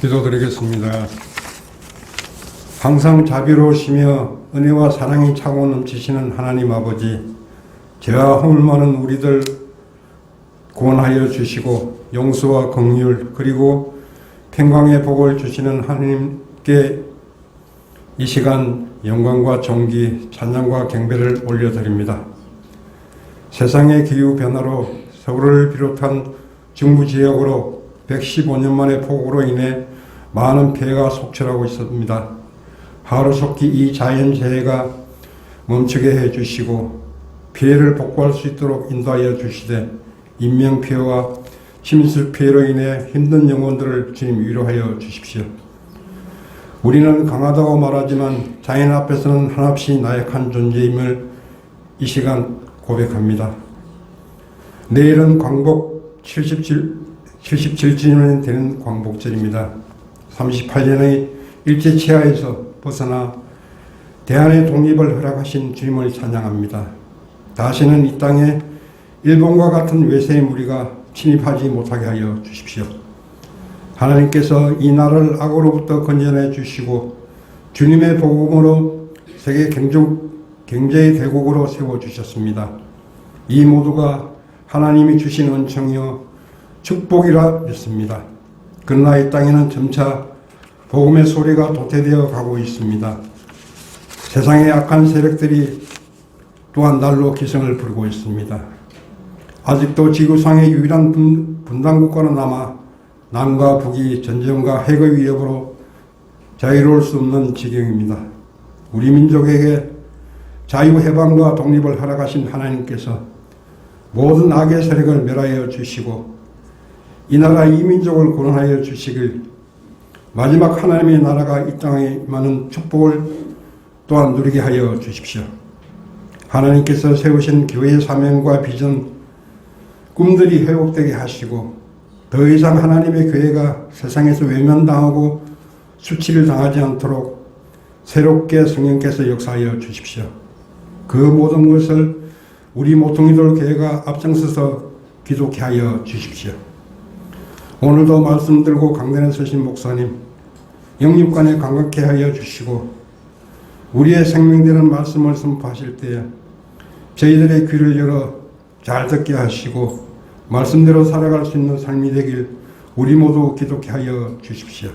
기도드리겠습니다. 항상 자비로우시며 은혜와 사랑이 차고 넘치시는 하나님 아버지, 죄와 허물 많은 우리들 구원하여 주시고 용서와 긍휼 그리고 평강의 복을 주시는 하나님께 이 시간 영광과 존귀, 찬양과 경배를 올려드립니다. 세상의 기후 변화로 서울을 비롯한 중부 지역으로 115년 만의 폭우로 인해 많은 피해가 속출하고 있습니다. 하루속히 이 자연재해가 멈추게 해주시고 피해를 복구할 수 있도록 인도하여 주시되 인명피해와 침수피해로 인해 힘든 영혼들을 주님 위로하여 주십시오. 우리는 강하다고 말하지만 자연 앞에서는 한없이 나약한 존재임을 이 시간 고백합니다. 내일은 광복 77주년이 되는 광복절입니다. 38년의 일제치하에서 벗어나 대한의 독립을 허락하신 주님을 찬양합니다. 다시는 이 땅에 일본과 같은 외세의 무리가 침입하지 못하게 하여 주십시오. 하나님께서 이 나라를 악으로부터 건져내 주시고 주님의 복음으로 세계 경제의 대국으로 세워주셨습니다. 이 모두가 하나님이 주신 은총이요 축복이라 믿습니다. 그러나 이 땅에는 점차 복음의 소리가 도태되어 가고 있습니다. 세상의 악한 세력들이 또한 날로 기승을 부리고 있습니다. 아직도 지구상의 유일한 분단국가로 남아 남과 북이 전쟁과 핵의 위협으로 자유로울 수 없는 지경입니다. 우리 민족에게 자유해방과 독립을 허락하신 하나님께서 모든 악의 세력을 멸하여 주시고 이 나라 이 민족을 구원하여 주시길, 마지막 하나님의 나라가 이 땅에 많은 축복을 또한 누리게 하여 주십시오. 하나님께서 세우신 교회의 사명과 비전, 꿈들이 회복되게 하시고 더 이상 하나님의 교회가 세상에서 외면당하고 수치를 당하지 않도록 새롭게 성령께서 역사하여 주십시오. 그 모든 것을 우리 모퉁이돌 교회가 앞장서서 기도케 하여 주십시오. 오늘도 말씀 들고 강단에 서신 목사님, 영육간에 감격케 하여 주시고 우리의 생명되는 말씀을 선포하실 때에 저희들의 귀를 열어 잘 듣게 하시고 말씀대로 살아갈 수 있는 삶이 되길 우리 모두 기도케 하여 주십시오.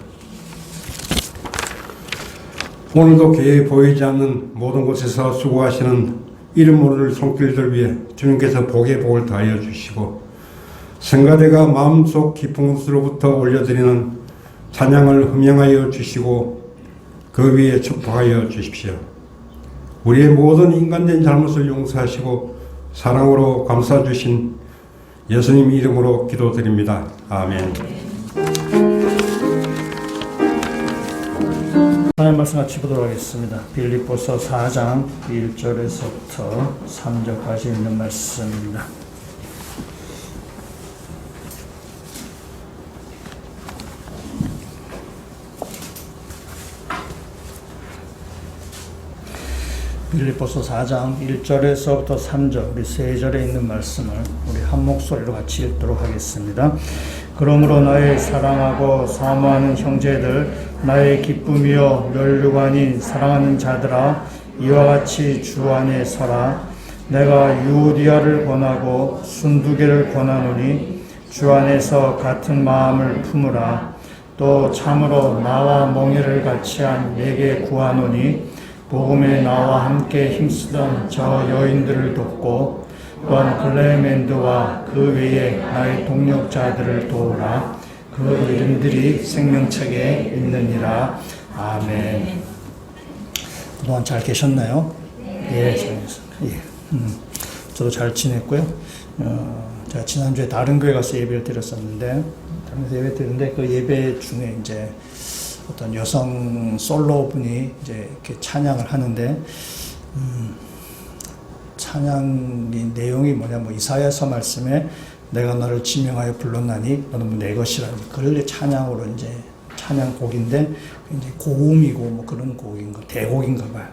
오늘도 교회에 보이지 않는 모든 곳에서 수고하시는 이름 모를 손길들 위해 주님께서 복의 복을 다하여 주시고 성가대가 마음속 깊은 곳으로부터 올려드리는 찬양을 흠양하여 주시고 그 위에 축복하여 주십시오. 우리의 모든 인간된 잘못을 용서하시고 사랑으로 감싸주신 예수님 이름으로 기도드립니다. 아멘. 하나님 말씀 같이 보도록 하겠습니다. 빌립보서 4장 1절에서부터 3절까지 있는 말씀입니다. 빌립보서 4장 1절에서부터 3절 우리 세 절에 있는 말씀을 우리 한 목소리로 같이 읽도록 하겠습니다. 그러므로 나의 사랑하고 사모하는 형제들, 나의 기쁨이요 면류관인 사랑하는 자들아, 이와 같이 주 안에 서라. 내가 유오디아를 권하고 순두개를 권하노니 주 안에서 같은 마음을 품으라. 또 참으로 나와 멍에를 같이 한 내게 구하노니 복음에 나와 함께 힘쓰던 저 여인들을 돕고 또한 클레멘드와 그 외에 나의 동력자들을 도우라. 그 이름들이 생명책에 있느니라. 아멘. 그동안 잘 계셨나요? 예, 잘 계셨습니다. 저도 잘 지냈고요. 제가 지난주에 다른 교회 가서 예배를 드렸었는데, 그 예배 중에 이제 어떤 여성 솔로 분이 이제 이렇게 찬양을 하는데, 찬양의 내용이 뭐냐면 이사야서 말씀에 내가 너를 지명하여 불렀나니 너는 내 것이라. 그걸 찬양으로 이제 찬양곡인데 굉장히 고음이고 뭐 그런 곡인가 대곡인가 봐요.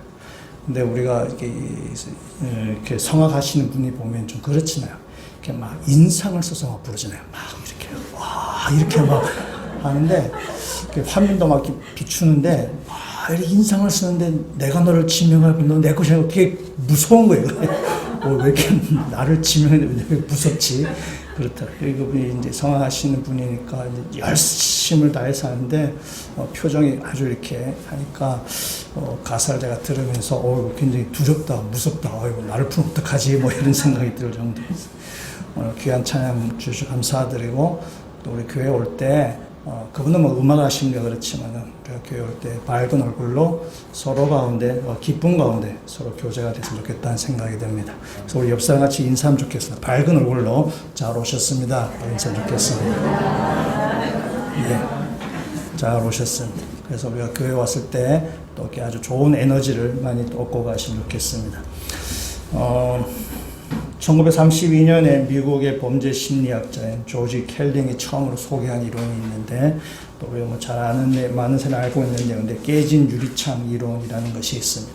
근데 우리가 이렇게 성악하시는 분이 보면 좀 그렇잖아요. 이렇게 막 인상을 써서 막 부르잖아요. 막 이렇게 와 이렇게 막 하는데 이렇게 화면도 막 이렇게 비추는데 이렇게 인상을 쓰는데 내가 너를 지명하고 너 내 것이라고 되게 무서운 거예요. 왜 이렇게 나를 지명했는데 왜 무섭지? 그렇다. 그분이 이제 성화하시는 분이니까 이제 열심을 다해서 하는데 표정이 아주 이렇게 하니까 가사를 제가 들으면서 굉장히 두렵다, 무섭다. 나를 풀면 어떡하지? 뭐 이런 생각이 들 정도였어요. 오늘 귀한 찬양 주셔서 감사드리고 또 우리 교회 올 때 그분은 뭐 음악 하시는 게 그렇지만은 우리가 교회 올 때 밝은 얼굴로 서로 가운데 기쁨 가운데 서로 교제가 됐으면 좋겠다는 생각이 듭니다. 그래서 우리 옆 사람 같이 인사하면 좋겠습니다. 밝은 얼굴로 잘 오셨습니다. 인사하면 좋겠습니다. 예, 잘 오셨습니다. 그래서 우리가 교회 왔을 때 또 이렇게 아주 좋은 에너지를 많이 얻고 가시면 좋겠습니다. 1932년에 미국의 범죄 심리학자인 조지 켈링이 처음으로 소개한 이론이 있는데 또 우리가 뭐 잘 아는 많은 사람이 알고 있는 내용인데 깨진 유리창 이론이라는 것이 있습니다.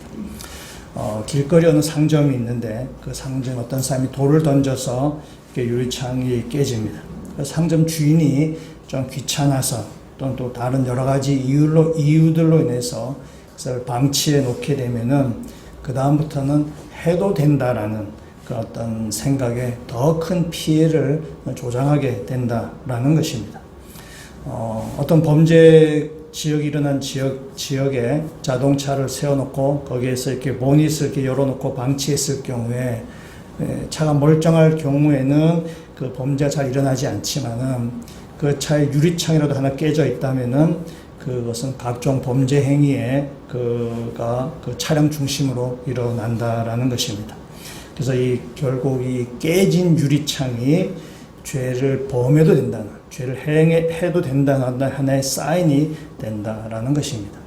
길거리 어느 상점이 있는데 그 상점 어떤 사람이 돌을 던져서 유리창이 깨집니다. 상점 주인이 좀 귀찮아서 또는 또 다른 여러 가지 이유들로 인해서 그것을 방치해 놓게 되면은 그 다음부터는 해도 된다라는 그 어떤 생각에 더 큰 피해를 조장하게 된다라는 것입니다. 어떤 범죄 지역이 일어난 지역에 자동차를 세워놓고 거기에서 이렇게 보닛을 이렇게 열어놓고 방치했을 경우에 차가 멀쩡할 경우에는 그 범죄가 잘 일어나지 않지만은 그 차의 유리창이라도 하나 깨져 있다면은 그것은 각종 범죄 행위에 그 차량 중심으로 일어난다라는 것입니다. 그래서 결국 이 깨진 유리창이 죄를 범해도 된다는, 죄를 해도 된다는 하나의 사인이 된다라는 것입니다.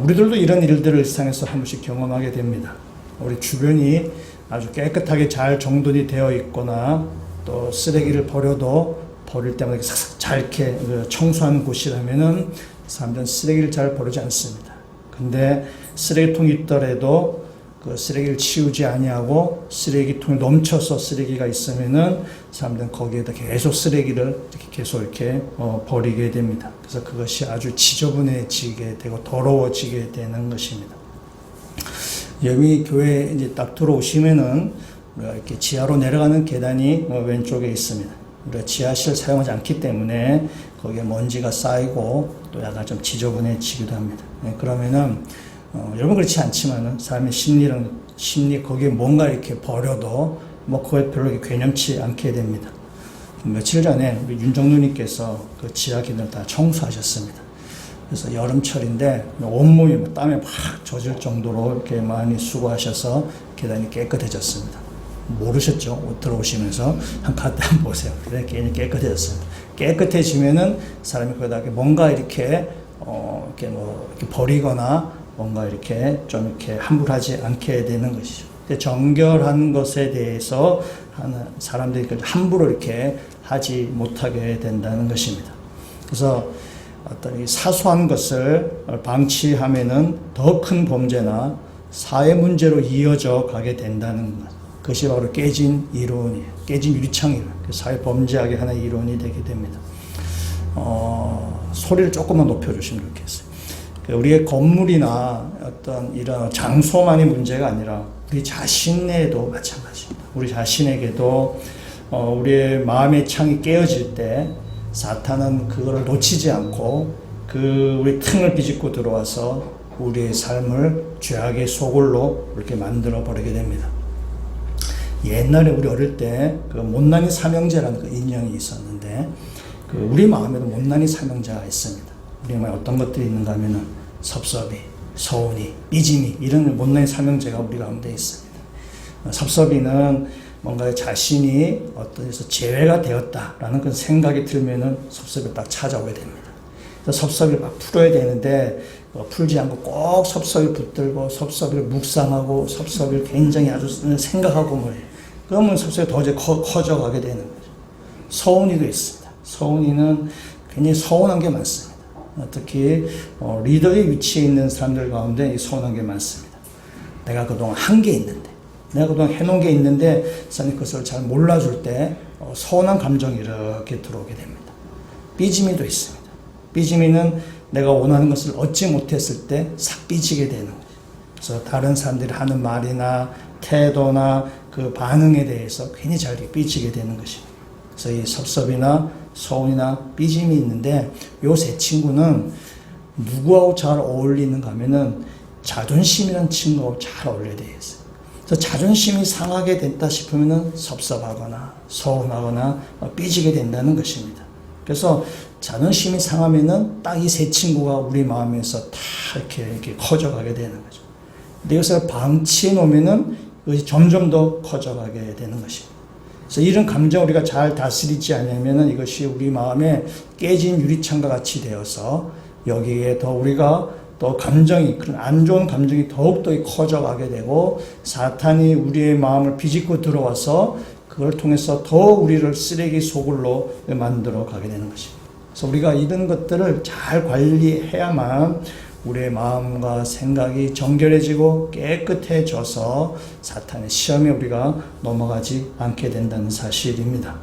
우리들도 이런 일들을 일상에서 한 번씩 경험하게 됩니다. 우리 주변이 아주 깨끗하게 잘 정돈이 되어 있거나 또 쓰레기를 버릴 때마다 싹싹 잘 이렇게 청소하는 곳이라면은 사람들은 쓰레기를 잘 버리지 않습니다. 근데 쓰레기통이 있더라도 그 쓰레기를 치우지 아니하고 쓰레기통이 넘쳐서 쓰레기가 있으면은 사람들은 거기에다 계속 쓰레기를 이렇게 버리게 됩니다. 그래서 그것이 아주 지저분해지게 되고 더러워지게 되는 것입니다. 여기 교회 이제 딱 들어오시면은 이렇게 지하로 내려가는 계단이 왼쪽에 있습니다. 우리가 지하실 사용하지 않기 때문에 거기에 먼지가 쌓이고 또 약간 좀 지저분해지기도 합니다. 그러면은 여러분 그렇지 않지만은 사람의 심리 거기에 뭔가 이렇게 버려도 뭐 그거에 별로 괴념치 않게 됩니다. 며칠 전에 우리 윤정누님께서 그 지하 계단을 다 청소하셨습니다. 그래서 여름철인데 온몸이 땀에 막 젖을 정도로 이렇게 많이 수고하셔서 계단이 깨끗해졌습니다. 모르셨죠? 들어오시면서 갔다 한번 보세요. 괜히 깨끗해졌습니다. 깨끗해지면은 사람이 거기다 뭔가 이렇게 버리거나 뭔가 이렇게 좀 이렇게 함부로 하지 않게 되는 것이죠. 정결한 것에 대해서 사람들이 함부로 이렇게 하지 못하게 된다는 것입니다. 그래서 어떤 이 사소한 것을 방치하면은 더 큰 범죄나 사회 문제로 이어져 가게 된다는 것. 그것이 바로 깨진 이론이에요. 깨진 유리창이에요. 사회 범죄학의 하나의 이론이 되게 됩니다. 소리를 조금만 높여주시면 좋겠어요. 우리의 건물이나 어떤 이런 장소만이 문제가 아니라 우리 자신에도 마찬가지입니다. 우리 자신에게도 우리의 마음의 창이 깨어질 때 사탄은 그거를 놓치지 않고 우리 틈을 비집고 들어와서 우리의 삶을 죄악의 소굴로 이렇게 만들어 버리게 됩니다. 옛날에 우리 어릴 때 그 못난이 삼형제라는 그 인형이 있었는데 우리 마음에도 못난이 삼형제가 있습니다. 우리 마음에 어떤 것들이 있는가 하면은 섭섭이, 서운이, 삐짐이 이런 못난이 삼형제가 우리 가운데 있습니다. 섭섭이는 뭔가 자신이 어떤 데서 제외가 되었다라는 그런 생각이 들면은 섭섭이 딱 찾아오게 됩니다. 그래서 섭섭이를 막 풀어야 되는데 풀지 않고 꼭 섭섭이 붙들고 섭섭이를 묵상하고 섭섭이를 굉장히 아주 생각하고 뭐예요. 그러면 섭섭이 더 이제 커져가게 되는 거죠. 서운이도 있습니다. 서운이는 굉장히 서운한 게 많습니다. 특히 리더의 위치에 있는 사람들 가운데 서운한 게 많습니다. 내가 그동안 한 게 있는데 내가 그동안 해놓은 게 있는데 사람이 그것을 잘 몰라줄 때 서운한 감정이 이렇게 들어오게 됩니다. 삐짐이도 있습니다. 삐짐이는 내가 원하는 것을 얻지 못했을 때 싹 삐지게 되는 거죠. 그래서 다른 사람들이 하는 말이나 태도나 그 반응에 대해서 괜히 잘 삐지게 되는 것입니다. 그래서 이 섭섭이나 서운이나 삐짐이 있는데 요 세 친구는 누구하고 잘 어울리는가 하면은 자존심이라는 친구하고 잘 어울려야 되겠어요. 그래서 자존심이 상하게 됐다 싶으면은 섭섭하거나 서운하거나 삐지게 된다는 것입니다. 그래서 자존심이 상하면은 딱 이 세 친구가 우리 마음에서 다 이렇게 커져가게 되는 거죠. 근데 이것을 방치해 놓으면은 이것이 점점 더 커져가게 되는 것입니다. 그래서 이런 감정 우리가 잘 다스리지 않으면은 이것이 우리 마음에 깨진 유리창과 같이 되어서 여기에 더 우리가 또 감정이, 그런 안 좋은 감정이 더욱더 커져가게 되고 사탄이 우리의 마음을 비집고 들어와서 그걸 통해서 더 우리를 쓰레기 소굴로 만들어 가게 되는 것입니다. 그래서 우리가 이런 것들을 잘 관리해야만 우리의 마음과 생각이 정결해지고 깨끗해져서 사탄의 시험에 우리가 넘어가지 않게 된다는 사실입니다.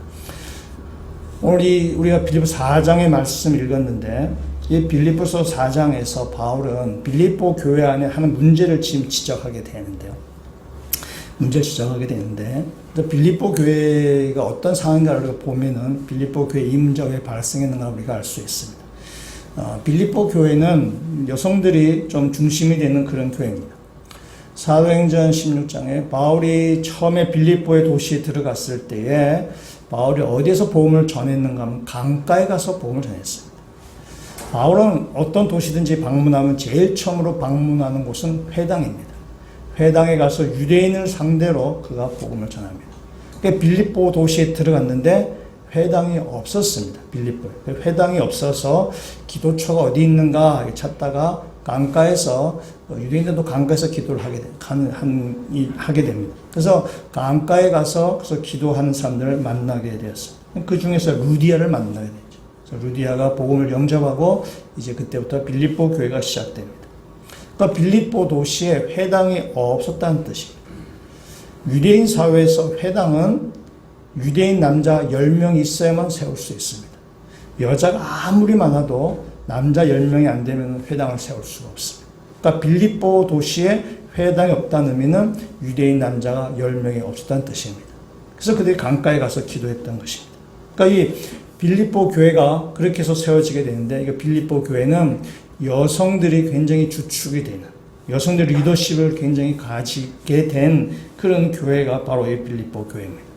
오늘 우리가 빌립보 4장의 말씀 읽었는데 이 빌립보서 4장에서 바울은 빌립보 교회 안에 하는 문제를 지금 지적하게 되는데요. 문제를 지적하게 되는데 빌립보 교회가 어떤 상황인가를 보면은 빌립보 교회 이 문제가 왜 발생했는가 우리가 알 수 있습니다. 빌립보 교회는 여성들이 좀 중심이 되는 그런 교회입니다. 사도행전 16장에 바울이 처음에 빌립보의 도시에 들어갔을 때에 바울이 어디에서 복음을 전했는가 하면 강가에 가서 복음을 전했습니다. 바울은 어떤 도시든지 방문하면 제일 처음으로 방문하는 곳은 회당입니다. 회당에 가서 유대인을 상대로 그가 복음을 전합니다. 그러니까 빌립보 도시에 들어갔는데 회당이 없었습니다. 빌립보에. 회당이 없어서 기도처가 어디 있는가 찾다가 강가에서 유대인들도 강가에서 기도를 하게 됩니다. 그래서 강가에 가서 기도하는 사람들을 만나게 되었어요. 그 중에서 루디아를 만나게 되죠. 그래서 루디아가 복음을 영접하고 이제 그때부터 빌립보 교회가 시작됩니다. 그러니까 빌립보 도시에 회당이 없었다는 뜻입니다. 유대인 사회에서 회당은 유대인 남자 10명이 있어야만 세울 수 있습니다. 여자가 아무리 많아도 남자 10명이 안 되면 회당을 세울 수가 없습니다. 그러니까 빌립보 도시에 회당이 없다는 의미는 유대인 남자가 10명이 없었다는 뜻입니다. 그래서 그들이 강가에 가서 기도했던 것입니다. 그러니까 이 빌립보 교회가 그렇게 해서 세워지게 되는데 이 빌립보 교회는 여성들이 굉장히 주축이 되는 여성들 리더십을 굉장히 가지게 된 그런 교회가 바로 이 빌립보 교회입니다.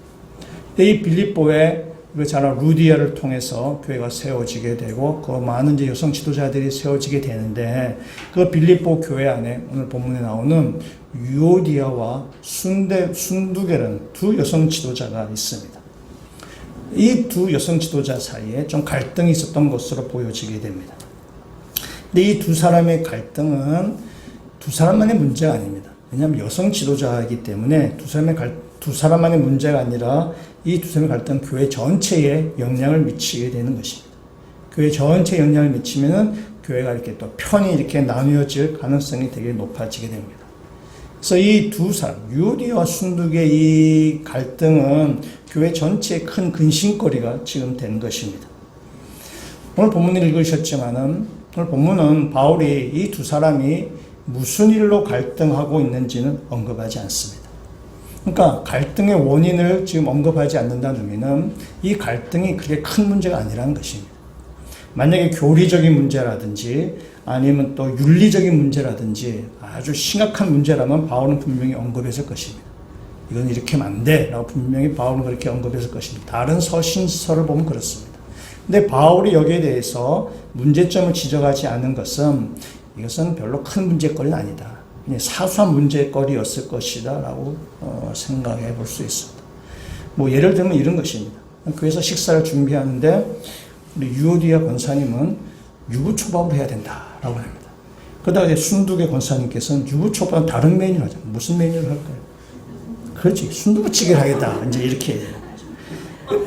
이 빌립보에 우리가 잘 아는 루디아를 통해서 교회가 세워지게 되고 그 많은 이제 여성 지도자들이 세워지게 되는데 그 빌립보 교회 안에 오늘 본문에 나오는 유오디아와 순두계라는 두 여성 지도자가 있습니다. 이 두 여성 지도자 사이에 좀 갈등이 있었던 것으로 보여지게 됩니다. 근데 이 두 사람의 갈등은 두 사람만의 문제가 아닙니다. 왜냐하면 여성 지도자이기 때문에 두 사람만의 문제가 아니라 이 두 사람의 갈등은 교회 전체에 영향을 미치게 되는 것입니다. 교회 전체에 영향을 미치면은 교회가 이렇게 또 편이 이렇게 나누어질 가능성이 되게 높아지게 됩니다. 그래서 이 두 사람, 유디와 순두의 이 갈등은 교회 전체의 큰 근심거리가 지금 된 것입니다. 오늘 본문을 읽으셨지만은 오늘 본문은 바울이 이 두 사람이 무슨 일로 갈등하고 있는지는 언급하지 않습니다. 그러니까 갈등의 원인을 지금 언급하지 않는다는 의미는 이 갈등이 그렇게 큰 문제가 아니라는 것입니다. 만약에 교리적인 문제라든지 아니면 또 윤리적인 문제라든지 아주 심각한 문제라면 바울은 분명히 언급했을 것입니다. 이건 이렇게 하면 안 돼 라고 분명히 바울은 그렇게 언급했을 것입니다. 다른 서신서를 보면 그렇습니다. 근데 바울이 여기에 대해서 문제점을 지적하지 않은 것은 이것은 별로 큰 문제거리는 아니다. 그냥 사소한 문제거리였을 것이다 라고 생각해 볼 수 있습니다. 뭐 예를 들면 이런 것입니다. 교회에서 식사를 준비하는데 우리 유오디아 권사님은 유부초밥을 해야 된다라고 합니다. 그러다가 이제 순두계 권사님께서는 유부초밥은 다른 메뉴를 하자. 무슨 메뉴를 할까요? 그렇지. 순두부찌개를 하겠다. 이제 이렇게 해야 돼요.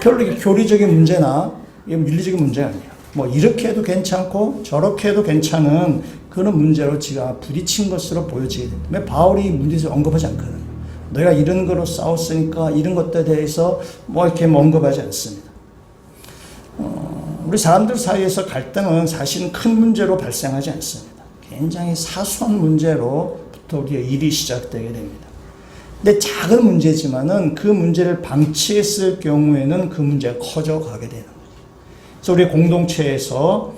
별로 교리적인 문제나 윤리적인 문제가 아니에요. 뭐 이렇게 해도 괜찮고 저렇게 해도 괜찮은 그런 문제로 지가 부딪힌 것으로 보여지게 됩니다. 왜 바울이 문제에서 언급하지 않거든요. 너희가 이런 거로 싸웠으니까 이런 것들에 대해서 뭐 이렇게 언급하지 않습니다. 우리 사람들 사이에서 갈등은 사실은 큰 문제로 발생하지 않습니다. 굉장히 사소한 문제로부터 우리의 일이 시작되게 됩니다. 근데 작은 문제지만은 그 문제를 방치했을 경우에는 그 문제가 커져가게 되는 거죠. 그래서 우리 공동체에서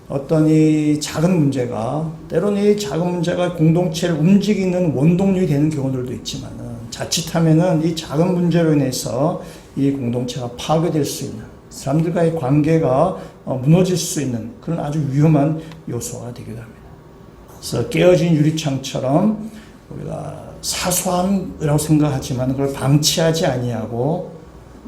어떤 이 작은 문제가, 때로는 이 작은 문제가 공동체를 움직이는 원동력이 되는 경우들도 있지만은 자칫하면은 이 작은 문제로 인해서 이 공동체가 파괴될 수 있는, 사람들과의 관계가 무너질 수 있는 그런 아주 위험한 요소가 되기도 합니다. 그래서 깨어진 유리창처럼 우리가 사소한이라고 생각하지만 그걸 방치하지 아니하고,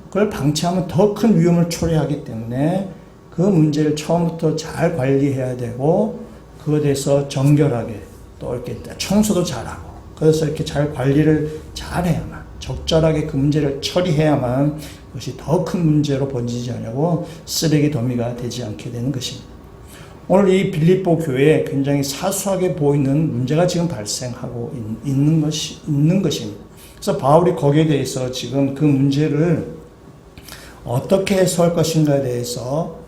그걸 방치하면 더 큰 위험을 초래하기 때문에 그 문제를 처음부터 잘 관리해야 되고, 그것에 대해서 정결하게 또 이렇게 청소도 잘하고, 그래서 이렇게 잘 관리를 잘해야만, 적절하게 그 문제를 처리해야만 그것이 더 큰 문제로 번지지 않고 쓰레기 더미가 되지 않게 되는 것입니다. 오늘 이 빌립보 교회에 굉장히 사소하게 보이는 문제가 지금 발생하고 있는 것입니다. 그래서 바울이 거기에 대해서 지금 그 문제를 어떻게 해소할 것인가에 대해서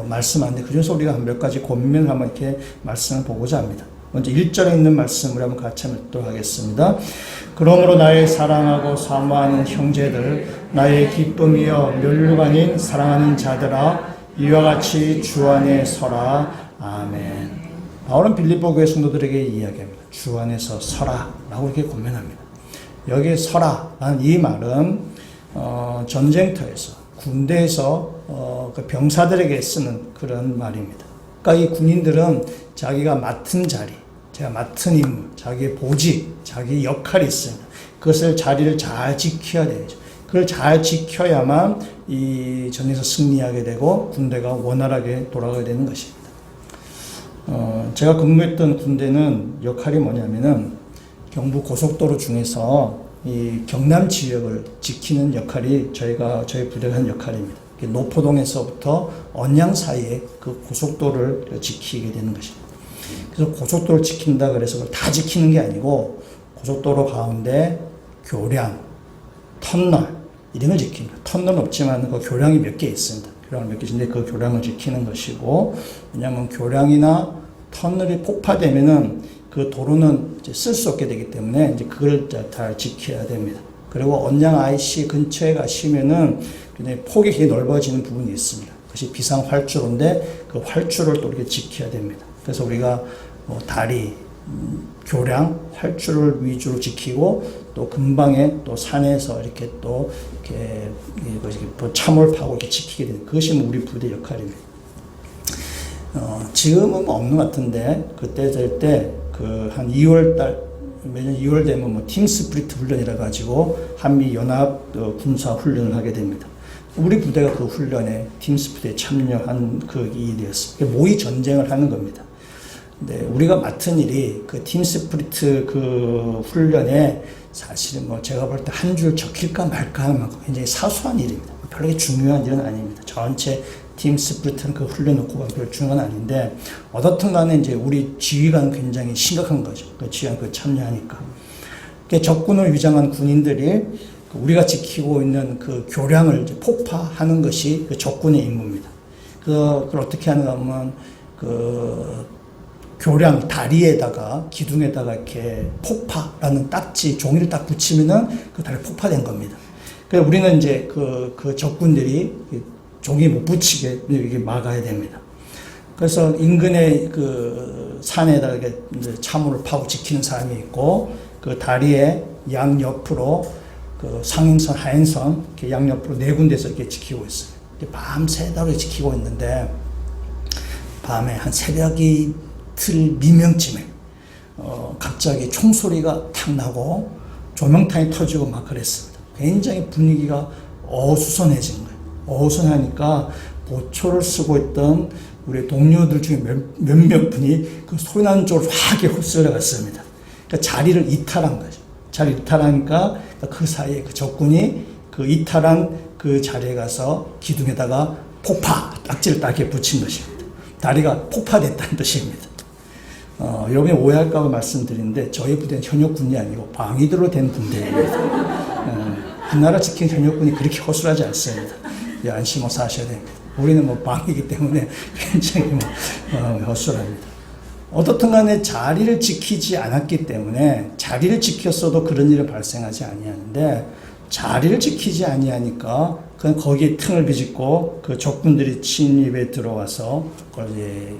말씀하는데, 그중에서 우리가 몇 가지 고민을 한번 이렇게 말씀을 보고자 합니다. 먼저 1절에 있는 말씀을 한번 같이 읽도록 하겠습니다. 그러므로 나의 사랑하고 사모하는 형제들, 나의 기쁨이여 면류관인 사랑하는 자들아, 이와 같이 주 안에 서라. 아멘. 바울은 빌립보 교회 성도들에게 이야기합니다. 주 안에서 서라 라고 이렇게 고면합니다. 여기에 서라 라는 이 말은 전쟁터에서, 군대에서 그 병사들에게 쓰는 그런 말입니다. 그러니까 이 군인들은 자기가 맡은 자리, 제가 맡은 임무, 자기의 보직, 자기 역할이 있습니다. 그것을 자리를 잘 지켜야 되죠. 그걸 잘 지켜야만 이 전에서 승리하게 되고 군대가 원활하게 돌아가게 되는 것입니다. 제가 근무했던 군대는 역할이 뭐냐면은 경부 고속도로 중에서 이 경남 지역을 지키는 역할이 저희 부대가 한 역할입니다. 노포동에서부터 언양 사이에 그 고속도로를 지키게 되는 것입니다. 그래서 고속도로를 지킨다 그래서 그걸 다 지키는 게 아니고, 고속도로 가운데 교량, 터널 이런 걸 지킵니다. 터널은 없지만 그 교량이 몇 개 있습니다. 교량이 몇 개 있는데 그 교량을 지키는 것이고, 왜냐하면 교량이나 터널이 폭파되면은 그 도로는 쓸 수 없게 되기 때문에 이제 그걸 다 지켜야 됩니다. 그리고 언양 IC 근처에 가시면은 폭이 굉장히 넓어지는 부분이 있습니다. 그것이 비상 활주로인데 그 활주로를 또 이렇게 지켜야 됩니다. 그래서 우리가 다리, 교량, 활주로를 위주로 지키고, 또 근방에 또 산에서 이렇게 또 이렇게 참을 파고 이렇게 지키게 되는, 그것이 우리 부대 역할입니다. 지금은 없는 것 같은데, 그때 될 때 그 한 2월달, 매년 2월 되면 팀 스프리트 훈련이라 가지고 한미 연합 군사 훈련을 하게 됩니다. 우리 부대가 그 훈련에 팀 스프리트에 참여한 그 일이었습니다. 모의 전쟁을 하는 겁니다. 네, 우리가 맡은 일이 그 팀 스프리트 그 훈련에 사실은 제가 볼 때 한 줄 적힐까 말까 하는 만큼 굉장히 사소한 일입니다. 별로 중요한 일은 아닙니다. 전체 팀 스프리트는 그 훈련 놓고 별로 중요한 건 아닌데, 어떻든 간에 이제 우리 지휘관은 굉장히 심각한 거죠. 그 지휘관 그 참여하니까. 적군을 위장한 군인들이 우리가 지키고 있는 그 교량을 이제 폭파하는 것이 그 적군의 임무입니다. 그걸 어떻게 하는가 하면 그 교량 다리에다가 기둥에다가 이렇게 폭파라는 딱지 종이를 딱 붙이면은 그 다리 폭파된 겁니다. 그래서 우리는 이제 그 적군들이 종이 못 붙이게 이렇게 막아야 됩니다. 그래서 인근의 그 산에다가 이렇게 참호를 파고 지키는 사람이 있고, 그 다리의 양 옆으로 그 상행선, 하행선 이렇게 양 옆으로 네 군데서 이렇게 지키고 있어요. 밤새도록 지키고 있는데, 밤에 한 새벽이 틀 미명쯤에 갑자기 총소리가 탁 나고 조명탄이 터지고 막 그랬습니다. 굉장히 분위기가 어수선해진 거예요. 어수선하니까 보초를 쓰고 있던 우리 동료들 중에 몇몇 분이 그 소리 나는 쪽으로 확 휩쓸려 갔습니다. 그러니까 자리를 이탈한 거죠. 자리를 이탈하니까 그 사이에 그 적군이 그 이탈한 그 자리에 가서 기둥에다가 폭파! 딱지를 딱 이렇게 붙인 것입니다. 다리가 폭파됐다는 뜻입니다. 여러분이 오해할까봐 말씀드리는데, 저희 부대는 현역군이 아니고 방위대로 된 군대입니다. 이 나라 지킨 현역군이 그렇게 허술하지 않습니다. 안심하고 사셔야 됩니다. 우리는 뭐 방이기 때문에 굉장히 허술합니다. 어떻든 간에 자리를 지키지 않았기 때문에 자리를 지켰어도 그런 일은 발생하지 아니하는데 자리를 지키지 아니하니까 그냥 거기에 틈을 비집고 그 적군들이 침입에 들어와서 그걸 이제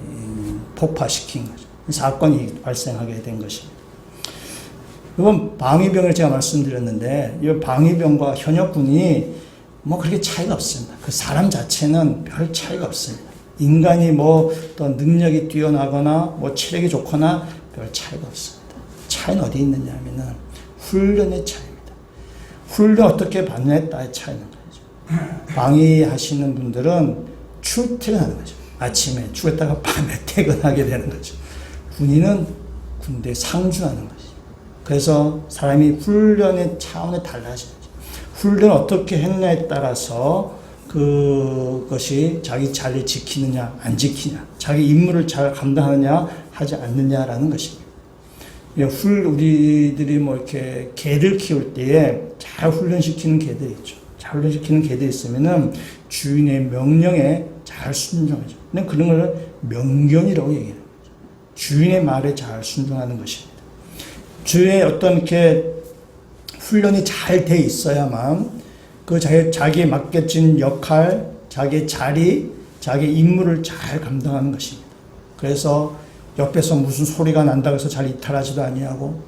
폭파시킨 거죠. 사건이 발생하게 된 것입니다. 이번 방위병을 제가 말씀드렸는데 이 방위병과 현역군이 뭐 그렇게 차이가 없습니다. 그 사람 자체는 별 차이가 없습니다. 인간이 뭐 또 능력이 뛰어나거나 뭐 체력이 좋거나 별 차이가 없습니다. 차이는 어디 있느냐 하면은 훈련의 차이입니다. 훈련 어떻게 받느냐에 따라 차이는 거죠. 방위하시는 분들은 출퇴근하는 거죠. 아침에 출했다가 밤에 퇴근하게 되는 거죠. 군인은 군대 상주하는 거죠. 그래서 사람이 훈련의 차원에 달라지는 거죠. 훈련을 어떻게 했냐에 따라서 그것이 자기 자리를 지키느냐 안 지키냐, 자기 임무를 잘 감당하느냐 하지 않느냐라는 것입니다. 우리들이 뭐 이렇게 개를 키울 때에 잘 훈련시키는 개들이 있죠. 잘 훈련시키는 개들이 있으면은 주인의 명령에 잘 순종하죠. 근데 그런 걸 명견이라고 얘기해요. 주인의 말에 잘 순종하는 것입니다. 주의 어떤 이렇게 훈련이 잘 돼 있어야만 그 자기에 맡겨진 역할, 자기의 자리, 자기의 임무를 잘 감당하는 것입니다. 그래서 옆에서 무슨 소리가 난다고 해서 잘 이탈하지도 아니하고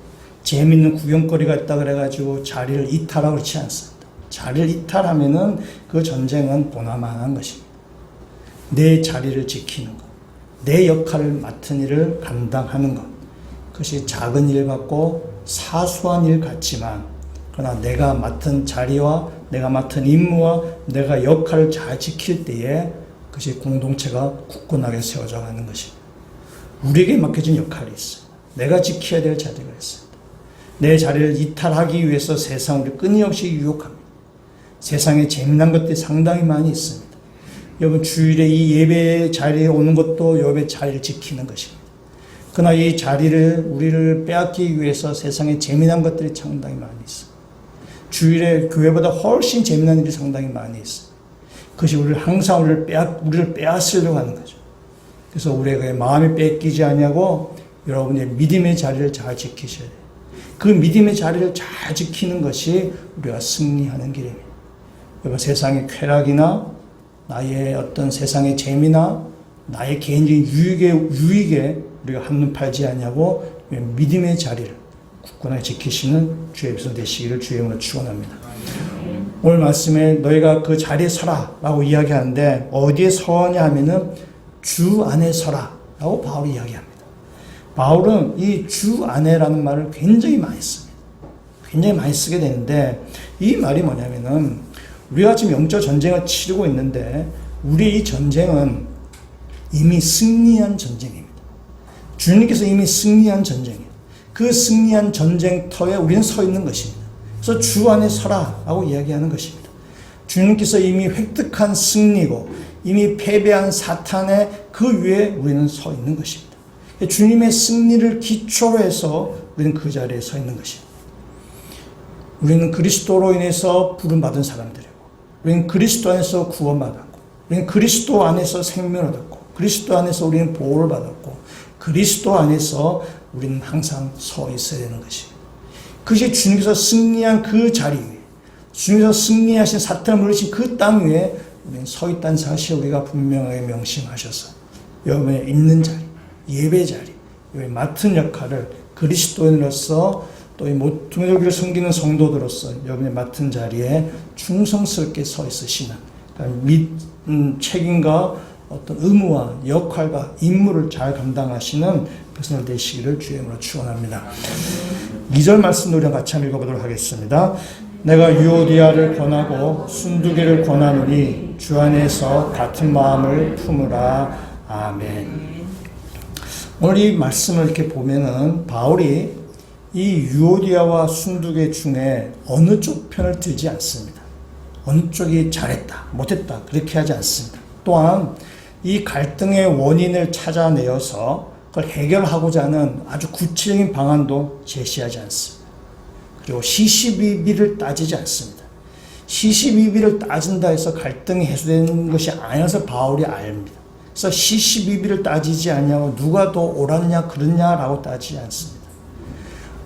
재밌는 구경거리가 있다 그래가지고 자리를 이탈하고 그렇지 않습니다. 자리를 이탈하면은 그 전쟁은 보나마나한 것입니다. 내 자리를 지키는 것, 내 역할을 맡은 일을 감당하는 것, 그것이 작은 일 같고 사소한 일 같지만 그러나 내가 맡은 자리와 내가 맡은 임무와 내가 역할을 잘 지킬 때에 그것이 공동체가 굳건하게 세워져 가는 것입니다. 우리에게 맡겨진 역할이 있어요. 내가 지켜야 될 자리가 있습니다. 내 자리를 이탈하기 위해서 세상 우리 끊임없이 유혹합니다. 세상에 재미난 것들이 상당히 많이 있습니다. 여러분 주일에 이 예배 자리에 오는 것도 예배 자리를 지키는 것입니다. 그러나 이 자리를 우리를 빼앗기기 위해서 세상에 재미난 것들이 상당히 많이 있습니다. 주일에 교회보다 훨씬 재미난 일이 상당히 많이 있어요. 그것이 우리를 항상 우리를 빼앗으려고 하는 거죠. 그래서 우리의 마음이 뺏기지 아니하고 여러분의 믿음의 자리를 잘 지키셔야 돼요. 그 믿음의 자리를 잘 지키는 것이 우리가 승리하는 길입니다. 여러분 세상의 쾌락이나 나의 어떤 세상의 재미나 나의 개인적인 유익에 우리가 한눈 팔지 아니하고 믿음의 자리를 굳건하게 지키시는 주의 백성 되시기를 주의 이름으로 축원합니다. 오늘 말씀에 너희가 그 자리에 서라 라고 이야기하는데 어디에 서냐 하면은 주 안에 서라 라고 바울이 이야기합니다. 바울은 이 주 안에라는 말을 굉장히 많이 씁니다. 굉장히 많이 쓰게 되는데 이 말이 뭐냐면은 우리가 지금 영적 전쟁을 치르고 있는데 우리 이 전쟁은 이미 승리한 전쟁입니다. 주님께서 이미 승리한 전쟁이에요. 그 승리한 전쟁터에 우리는 서 있는 것입니다. 그래서 주 안에 서라 라고 이야기하는 것입니다. 주님께서 이미 획득한 승리고 이미 패배한 사탄의 그 위에 우리는 서 있는 것입니다. 주님의 승리를 기초로 해서 우리는 그 자리에 서 있는 것입니다. 우리는 그리스도로 인해서 부름받은 사람들이고 우리는 그리스도 안에서 구원받았고 우리는 그리스도 안에서 생명을 얻었고 그리스도 안에서 우리는 보호를 받았고 그리스도 안에서 우리는 항상 서 있어야 되는 것입니다. 그것이 주님께서 승리한 그 자리 위에 주님께서 승리하신 사탄을 물리신 그 땅 위에 우리는 서 있다는 사실을 우리가 분명하게 명심하셔서 여러분의 있는 자리, 예배 자리, 여러분의 맡은 역할을 그리스도인으로서 또 이 모퉁이를 섬기는 성도들로서 여러분의 맡은 자리에 충성스럽게 서 있으시는 책임과 어떤 의무와 역할과 임무를 잘 감당하시는 백성들 되시기를 주의 이름으로 축원합니다. 2절 말씀을 우리가 같이 한번 읽어보도록 하겠습니다. 내가 유오디아를 권하고 순두개를 권하노니 주 안에서 같은 마음을 품으라. 아멘. 오늘 이 말씀을 이렇게 보면은 바울이 이 유오디아와 순두개 중에 어느 쪽 편을 들지 않습니다. 어느 쪽이 잘했다, 못했다 그렇게 하지 않습니다. 또한 이 갈등의 원인을 찾아내어서 그걸 해결하고자 하는 아주 구체적인 방안도 제시하지 않습니다. 그리고 시시비비를 따지지 않습니다. 시시비비를 따진다 해서 갈등이 해소되는 것이 아니라서 바울이 압니다. 그래서 시시비비를 따지지 않냐고 누가 더 옳았냐 그렇냐라고 따지지 않습니다.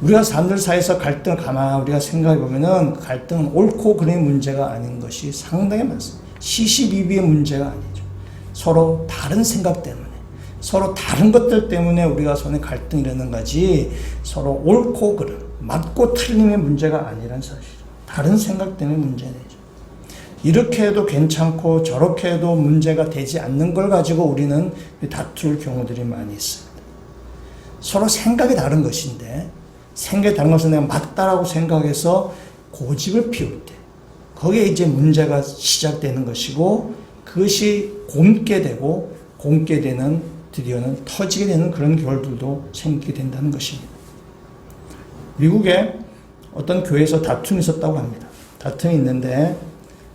우리가 사람들 사이에서 갈등을 가만히 우리가 생각해 보면은 갈등은 옳고 그름의 문제가 아닌 것이 상당히 많습니다. 시시비비의 문제가 아니죠. 서로 다른 생각 때문에, 서로 다른 것들 때문에 우리가 서로 갈등이 일어나는 거지 서로 옳고 그름, 맞고 틀림의 문제가 아니라는 사실이죠. 다른 생각 때문에 문제가 되죠. 이렇게 해도 괜찮고 저렇게 해도 문제가 되지 않는 걸 가지고 우리는 다툴 경우들이 많이 있습니다. 서로 생각이 다른 것인데 생각이 다른 것은 내가 맞다라고 생각해서 고집을 피울 때 거기에 이제 문제가 시작되는 것이고 그것이 곪게 되고 곪게 되는 드디어는 터지게 되는 그런 결들도 생기게 된다는 것입니다. 미국에 어떤 교회에서 다툼이 있었다고 합니다. 다툼이 있는데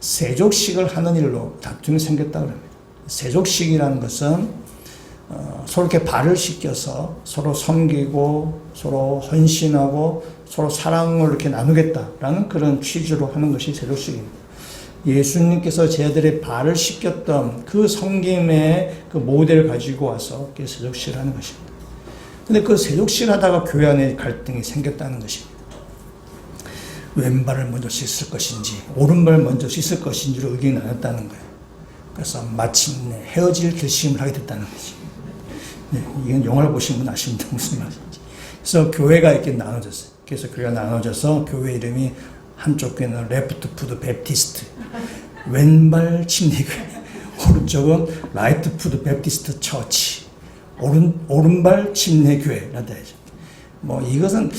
세족식을 하는 일로 다툼이 생겼다고 합니다. 세족식이라는 것은 서로 이렇게 발을 씻겨서 서로 섬기고 서로 헌신하고 서로 사랑을 이렇게 나누겠다라는 그런 취지로 하는 것이 세족식입니다. 예수님께서 제자들의 발을 씻겼던 그 섬김의 그 모델을 가지고 와서 세족식을 하는 것입니다. 근데 그 세족식을 하다가 교회 안에 갈등이 생겼다는 것입니다. 왼발을 먼저 씻을 것인지 오른발을 먼저 씻을 것인지로 의견이 나눴다는 거예요. 그래서 마침내 헤어질 결심을 하게 됐다는 거지. 네, 이건 영화를 보신 분 아십니다. 무슨 말인지. 그래서 교회가 이렇게 나눠졌어요. 그래서 교회가 나눠져서 교회 이름이 한쪽 교회는 레프트 푸드 베프티스트, 왼발 침례교회, 오른쪽은 라이트 푸드 베프티스트 처치, 오른발 침례교회라고 해야죠. 뭐 이것은